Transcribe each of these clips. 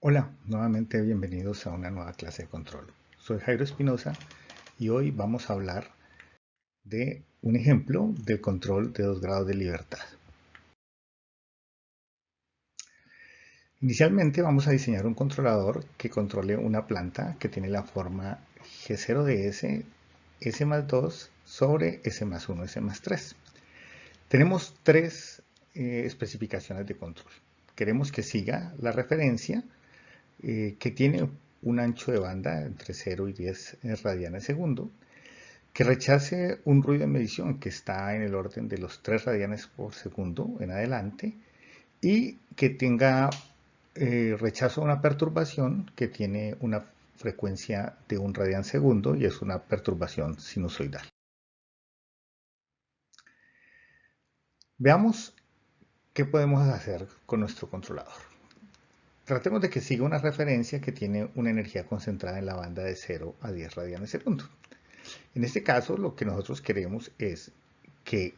Hola, nuevamente bienvenidos a una nueva clase de control. Soy Jairo Espinosa y hoy vamos a hablar de un ejemplo de control de 2 grados de libertad. Inicialmente vamos a diseñar un controlador que controle una planta que tiene la forma G0 de S más 2 sobre S más 1, S más 3. Tenemos tres especificaciones de control. Queremos que siga la referencia que tiene un ancho de banda entre 0 y 10 radianes segundo, que rechace un ruido de medición que está en el orden de los 3 radianes por segundo en adelante y que tenga rechazo a una perturbación que tiene una frecuencia de 1 radian segundo y es una perturbación sinusoidal. Veamos qué podemos hacer con nuestro controlador. Tratemos de que siga una referencia que tiene una energía concentrada en la banda de 0 a 10 radianes segundo. En este caso, lo que nosotros queremos es que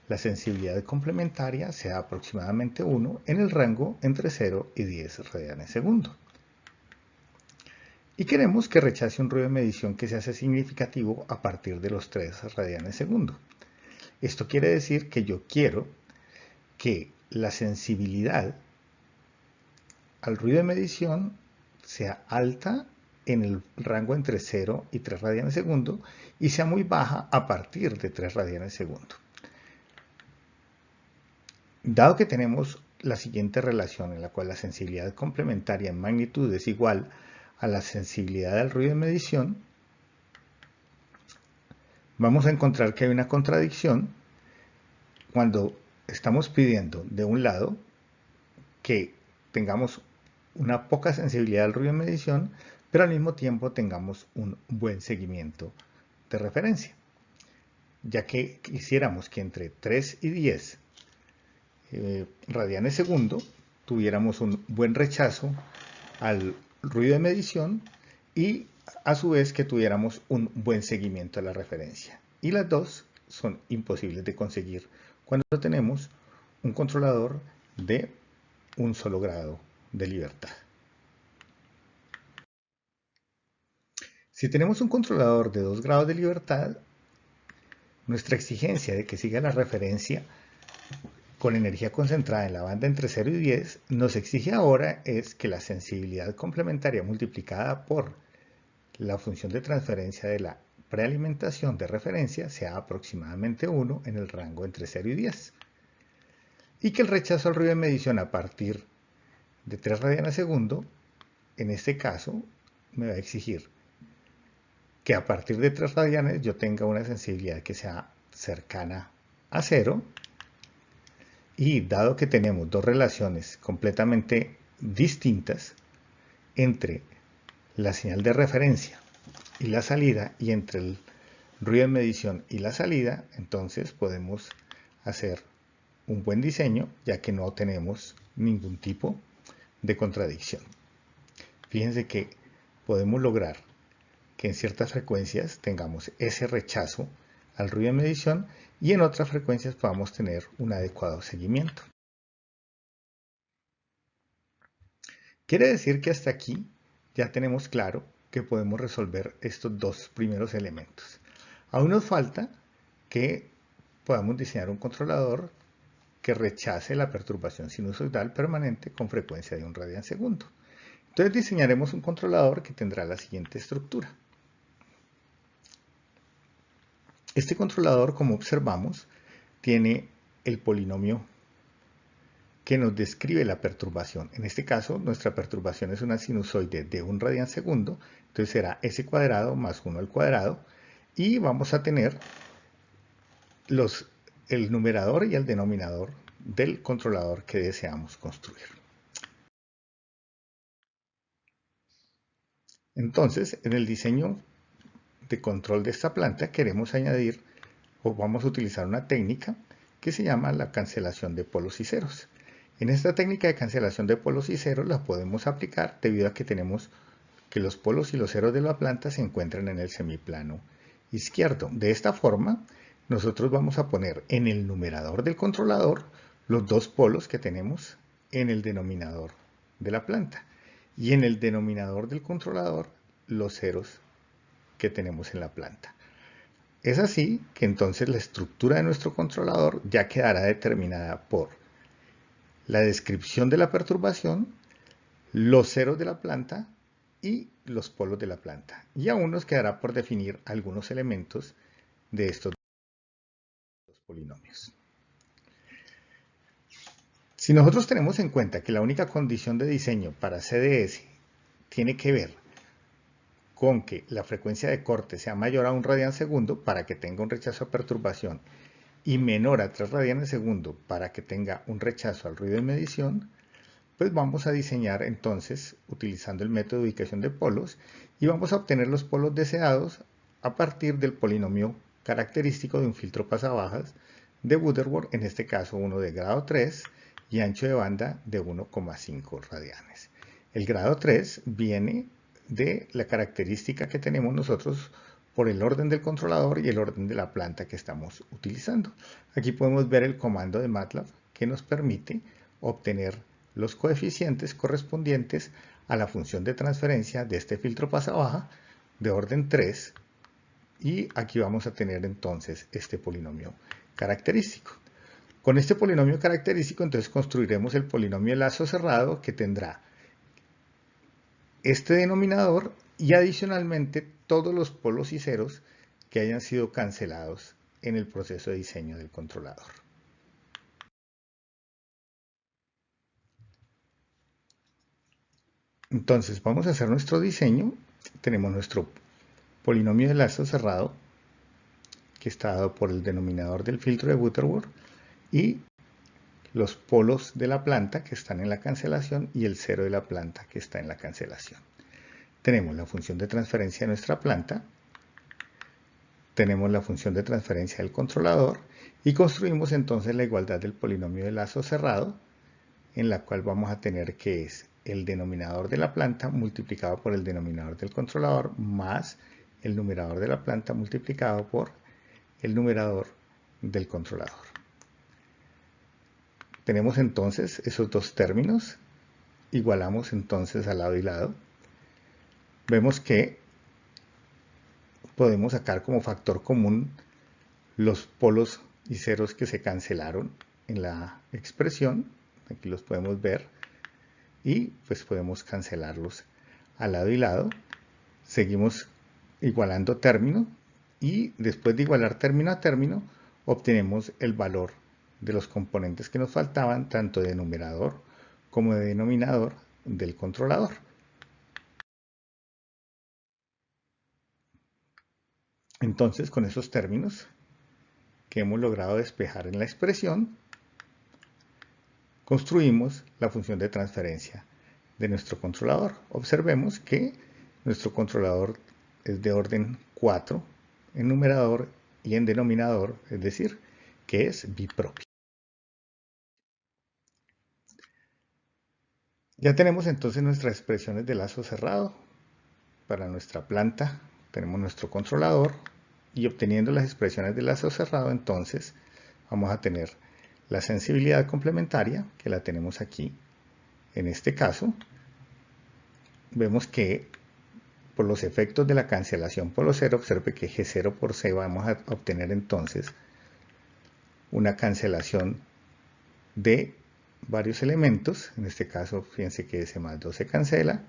la sensibilidad complementaria sea aproximadamente 1 en el rango entre 0 y 10 radianes segundo. Y queremos que rechace un ruido de medición que se hace significativo a partir de los 3 radianes segundo. Esto quiere decir que yo quiero que la sensibilidad al ruido de medición sea alta en el rango entre 0 y 3 radianes segundo y sea muy baja a partir de 3 radianes segundo. Dado que tenemos la siguiente relación en la cual la sensibilidad complementaria en magnitud es igual a la sensibilidad al ruido de medición, vamos a encontrar que hay una contradicción cuando estamos pidiendo de un lado que tengamos una poca sensibilidad al ruido de medición, pero al mismo tiempo tengamos un buen seguimiento de referencia, ya que quisiéramos que entre 3 y 10 radianes segundo tuviéramos un buen rechazo al ruido de medición y a su vez que tuviéramos un buen seguimiento a la referencia. Y las dos son imposibles de conseguir cuando tenemos un controlador de un solo grado de libertad. Si tenemos un controlador de 2 grados de libertad, nuestra exigencia de que siga la referencia con energía concentrada en la banda entre 0 y 10 nos exige ahora es que la sensibilidad complementaria multiplicada por la función de transferencia de la prealimentación de referencia sea aproximadamente 1 en el rango entre 0 y 10. Y que el rechazo al ruido de medición a partir de 3 radianes segundo, en este caso, me va a exigir que a partir de 3 radianes yo tenga una sensibilidad que sea cercana a 0. Y dado que tenemos dos relaciones completamente distintas entre la señal de referencia y la salida y entre el ruido de medición y la salida, entonces podemos hacer un buen diseño ya que no tenemos ningún tipo de contradicción. Fíjense que podemos lograr que en ciertas frecuencias tengamos ese rechazo al ruido de medición y en otras frecuencias podamos tener un adecuado seguimiento. Quiere decir que hasta aquí ya tenemos claro que podemos resolver estos dos primeros elementos. Aún nos falta que podamos diseñar un controlador que rechace la perturbación sinusoidal permanente con frecuencia de 1 radian segundo. Entonces diseñaremos un controlador que tendrá la siguiente estructura. Este controlador, como observamos, tiene el polinomio que nos describe la perturbación. En este caso, nuestra perturbación es una sinusoide de 1 radian segundo, entonces será s cuadrado más 1 al cuadrado, y vamos a tener el numerador y el denominador del controlador que deseamos construir. Entonces, en el diseño de control de esta planta queremos añadir o vamos a utilizar una técnica que se llama la cancelación de polos y ceros. En esta técnica de cancelación de polos y ceros la podemos aplicar debido a que tenemos que los polos y los ceros de la planta se encuentran en el semiplano izquierdo. De esta forma, nosotros vamos a poner en el numerador del controlador los dos polos que tenemos en el denominador de la planta. y en el denominador del controlador los ceros que tenemos en la planta. Es así que entonces la estructura de nuestro controlador ya quedará determinada por la descripción de la perturbación, los ceros de la planta y los polos de la planta. Y aún nos quedará por definir algunos elementos de estos dos polinomios. Si nosotros tenemos en cuenta que la única condición de diseño para CDS tiene que ver con que la frecuencia de corte sea mayor a 1 radian segundo para que tenga un rechazo a perturbación y menor a 3 radianes segundo para que tenga un rechazo al ruido de medición, pues vamos a diseñar entonces utilizando el método de ubicación de polos y vamos a obtener los polos deseados a partir del polinomio característico de un filtro pasabajas de Butterworth, en este caso uno de grado 3 y ancho de banda de 1,5 radianes. El grado 3 viene de la característica que tenemos nosotros por el orden del controlador y el orden de la planta que estamos utilizando. Aquí podemos ver el comando de MATLAB que nos permite obtener los coeficientes correspondientes a la función de transferencia de este filtro pasabaja de orden 3 y aquí vamos a tener entonces este polinomio característico. Con este polinomio característico entonces construiremos el polinomio de lazo cerrado que tendrá este denominador y adicionalmente todos los polos y ceros que hayan sido cancelados en el proceso de diseño del controlador. Entonces vamos a hacer nuestro diseño. Tenemos nuestro polinomio de lazo cerrado que está dado por el denominador del filtro de Butterworth y los polos de la planta que están en la cancelación y el cero de la planta que está en la cancelación. Tenemos la función de transferencia de nuestra planta, tenemos la función de transferencia del controlador y construimos entonces la igualdad del polinomio de lazo cerrado, en la cual vamos a tener que es el denominador de la planta multiplicado por el denominador del controlador más el numerador de la planta multiplicado por el numerador del controlador. Tenemos entonces esos dos términos, igualamos entonces al lado y lado. Vemos que podemos sacar como factor común los polos y ceros que se cancelaron en la expresión. Aquí los podemos ver y pues podemos cancelarlos al lado y lado. Seguimos igualando término y después de igualar término a término obtenemos el valor de los componentes que nos faltaban tanto de numerador como de denominador del controlador. Entonces, con esos términos que hemos logrado despejar en la expresión, construimos la función de transferencia de nuestro controlador. Observemos que nuestro controlador es de orden 4 en numerador y en denominador, es decir, que es bipropio. Ya tenemos entonces nuestras expresiones de lazo cerrado. Para nuestra planta tenemos nuestro controlador y obteniendo las expresiones de lazo cerrado entonces vamos a tener la sensibilidad complementaria que la tenemos aquí. En este caso vemos que por los efectos de la cancelación por los cero, observe que G0 por C vamos a obtener entonces una cancelación de varios elementos. En este caso fíjense que S más 2 se cancela,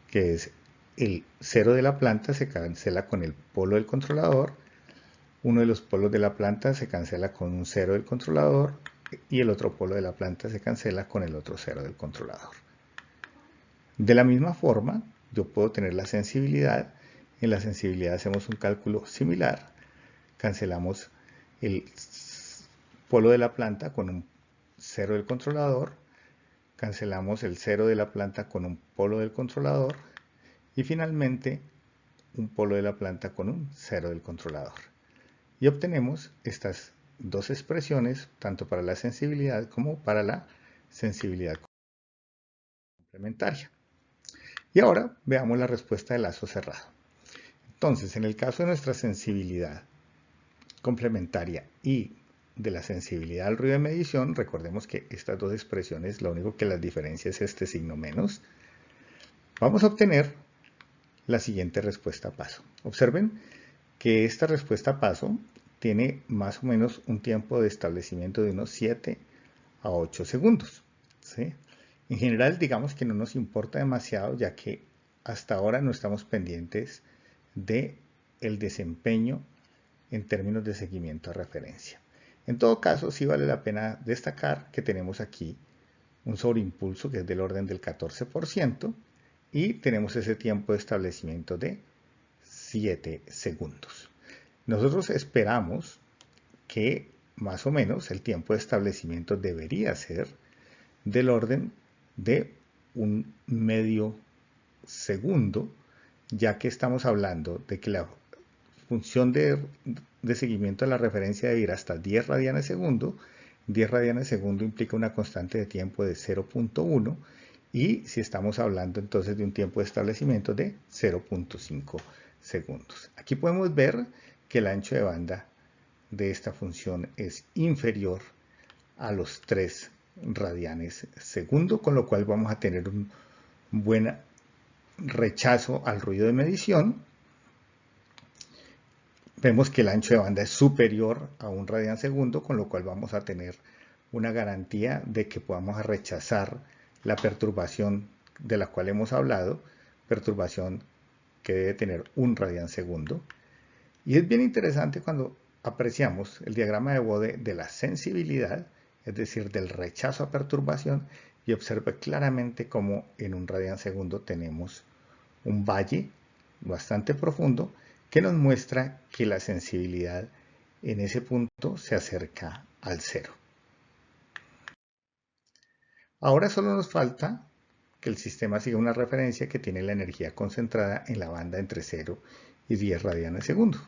que es el cero de la planta se cancela con el polo del controlador, uno de los polos de la planta se cancela con un cero del controlador y el otro polo de la planta se cancela con el otro cero del controlador. De la misma forma, yo puedo tener la sensibilidad. En la sensibilidad hacemos un cálculo similar. Cancelamos el polo de la planta con un cero del controlador. Cancelamos el cero de la planta con un polo del controlador. Y finalmente, un polo de la planta con un cero del controlador. Y obtenemos estas dos expresiones, tanto para la sensibilidad como para la sensibilidad complementaria. Y ahora veamos la respuesta del lazo cerrado. Entonces, en el caso de nuestra sensibilidad complementaria y de la sensibilidad al ruido de medición, recordemos que estas dos expresiones, lo único que las diferencia es este signo menos. vamos a obtener la siguiente respuesta a paso. Observen que esta respuesta a paso tiene más o menos un tiempo de establecimiento de unos 7 a 8 segundos. ¿Sí? En general, digamos que no nos importa demasiado, ya que hasta ahora no estamos pendientes de el desempeño en términos de seguimiento a referencia. En todo caso, sí vale la pena destacar que tenemos aquí un sobreimpulso que es del orden del 14% y tenemos ese tiempo de establecimiento de 7 segundos. Nosotros esperamos que más o menos el tiempo de establecimiento debería ser del orden de un medio segundo, ya que estamos hablando de que la función de seguimiento de la referencia debe ir hasta 10 radianes segundo. 10 radianes segundo implica una constante de tiempo de 0.1 y si estamos hablando entonces de un tiempo de establecimiento de 0.5 segundos. Aquí podemos ver que el ancho de banda de esta función es inferior a los 3 radianes segundo, con lo cual vamos a tener un buen rechazo al ruido de medición. Vemos que el ancho de banda es superior a 1 radian segundo, con lo cual vamos a tener una garantía de que podamos rechazar la perturbación de la cual hemos hablado, perturbación que debe tener 1 radian segundo. Y es bien interesante cuando apreciamos el diagrama de Bode de la sensibilidad, es decir, del rechazo a perturbación, y observe claramente cómo en 1 radian segundo tenemos un valle bastante profundo que nos muestra que la sensibilidad en ese punto se acerca al 0. Ahora solo nos falta que el sistema siga una referencia que tiene la energía concentrada en la banda entre 0 y 10 radianes segundo.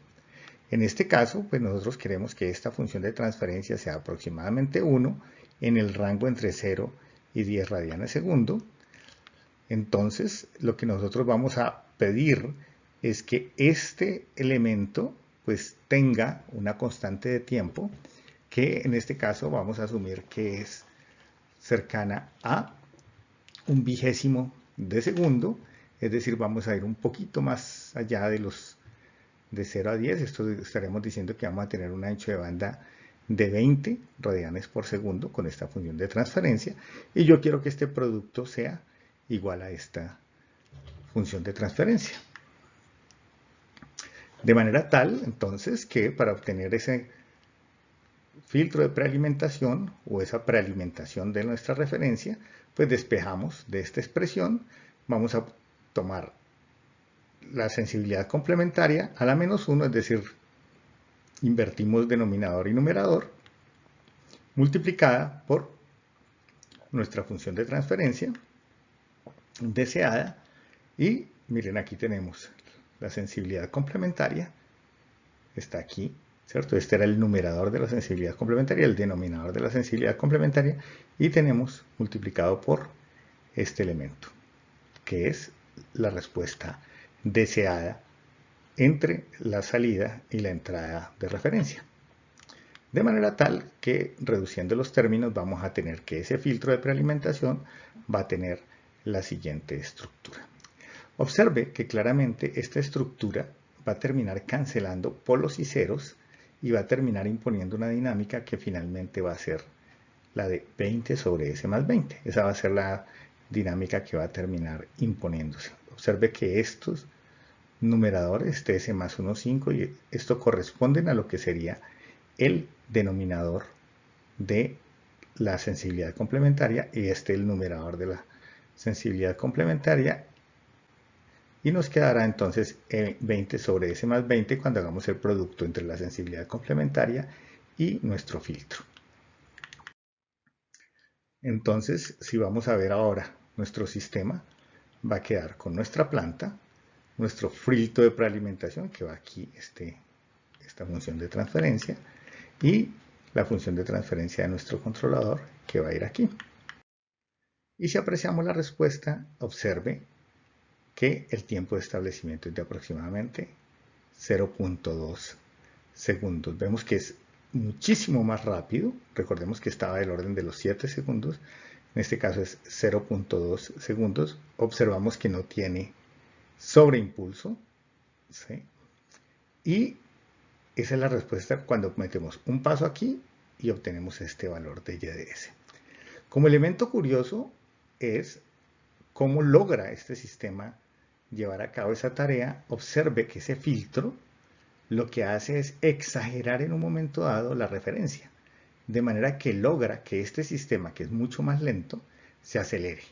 En este caso, pues nosotros queremos que esta función de transferencia sea aproximadamente 1 en el rango entre 0 y 10 radianes segundo. Entonces, lo que nosotros vamos a pedir es que este elemento pues tenga una constante de tiempo que en este caso vamos a asumir que es cercana a 1/20 de segundo, es decir, vamos a ir un poquito más allá de 0 a 10, esto estaremos diciendo que vamos a tener un ancho de banda de 20 radianes por segundo con esta función de transferencia, y yo quiero que este producto sea igual a esta función de transferencia. De manera tal, entonces, que para obtener ese filtro de prealimentación o esa prealimentación de nuestra referencia, pues despejamos de esta expresión, vamos a tomar la sensibilidad complementaria a la -1, es decir, invertimos denominador y numerador, multiplicada por nuestra función de transferencia deseada, y miren, aquí tenemos la sensibilidad complementaria, está aquí, ¿cierto? Este era el numerador de la sensibilidad complementaria, el denominador de la sensibilidad complementaria, y tenemos multiplicado por este elemento, que es la respuesta deseada entre la salida y la entrada de referencia. De manera tal que, reduciendo los términos, vamos a tener que ese filtro de prealimentación va a tener la siguiente estructura. Observe que claramente esta estructura va a terminar cancelando polos y ceros y va a terminar imponiendo una dinámica que finalmente va a ser la de 20 sobre S más 20. Esa va a ser la dinámica que va a terminar imponiéndose. Observe que estos numeradores, este S más 1, 5, y esto corresponden a lo que sería el denominador de la sensibilidad complementaria y este el numerador de la sensibilidad complementaria, y nos quedará entonces 20 sobre S más 20 cuando hagamos el producto entre la sensibilidad complementaria y nuestro filtro. Entonces, si vamos a ver ahora nuestro sistema, va a quedar con nuestra planta, nuestro filtro de prealimentación, que va aquí, esta función de transferencia, y la función de transferencia de nuestro controlador, que va a ir aquí. Y si apreciamos la respuesta, observe que el tiempo de establecimiento es de aproximadamente 0.2 segundos. Vemos que es muchísimo más rápido. Recordemos que estaba del orden de los 7 segundos. en este caso es 0.2 segundos, observamos que no tiene sobreimpulso, ¿sí? Y esa es la respuesta cuando metemos un paso aquí y obtenemos este valor de YDS. Como elemento curioso es cómo logra este sistema llevar a cabo esa tarea. Observe que ese filtro lo que hace es exagerar en un momento dado la referencia, de manera que logra que este sistema, que es mucho más lento, se acelere.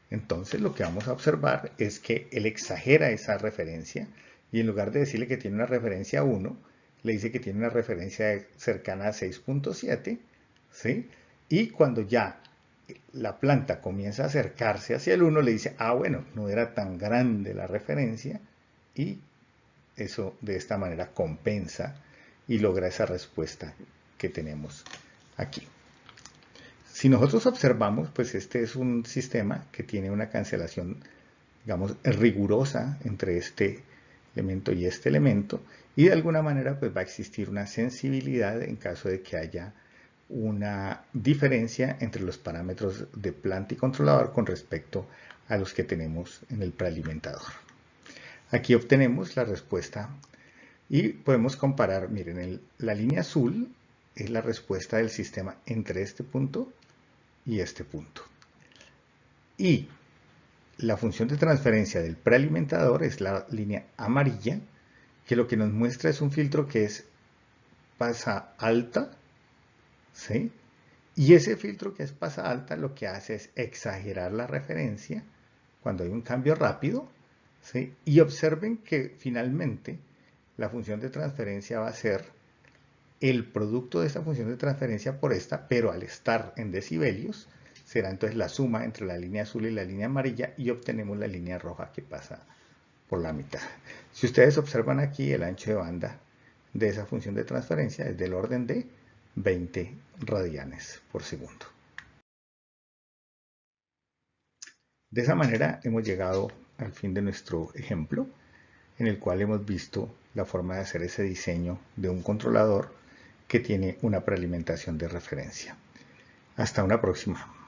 Entonces lo que vamos a observar es que él exagera esa referencia y en lugar de decirle que tiene una referencia 1, le dice que tiene una referencia cercana a 6.7, ¿sí? Y cuando ya la planta comienza a acercarse hacia el 1, le dice, ah, bueno, no era tan grande la referencia, y eso de esta manera compensa y logra esa respuesta que tenemos aquí. Si nosotros observamos, pues este es un sistema que tiene una cancelación, digamos, rigurosa entre este elemento y este elemento, y de alguna manera pues va a existir una sensibilidad en caso de que haya una diferencia entre los parámetros de planta y controlador con respecto a los que tenemos en el prealimentador. Aquí obtenemos la respuesta y podemos comparar, miren, la línea azul es la respuesta del sistema entre este punto y este punto. Y la función de transferencia del prealimentador es la línea amarilla, que lo que nos muestra es un filtro que pasa alta, ¿sí? Y ese filtro que es pasa alta lo que hace es exagerar la referencia cuando hay un cambio rápido, ¿sí? Y observen que finalmente la función de transferencia va a ser el producto de esta función de transferencia por esta, pero al estar en decibelios, será entonces la suma entre la línea azul y la línea amarilla y obtenemos la línea roja que pasa por la mitad. Si ustedes observan aquí, el ancho de banda de esa función de transferencia es del orden de 20 radianes por segundo. De esa manera hemos llegado al fin de nuestro ejemplo, en el cual hemos visto la forma de hacer ese diseño de un controlador que tiene una prealimentación de referencia. Hasta una próxima.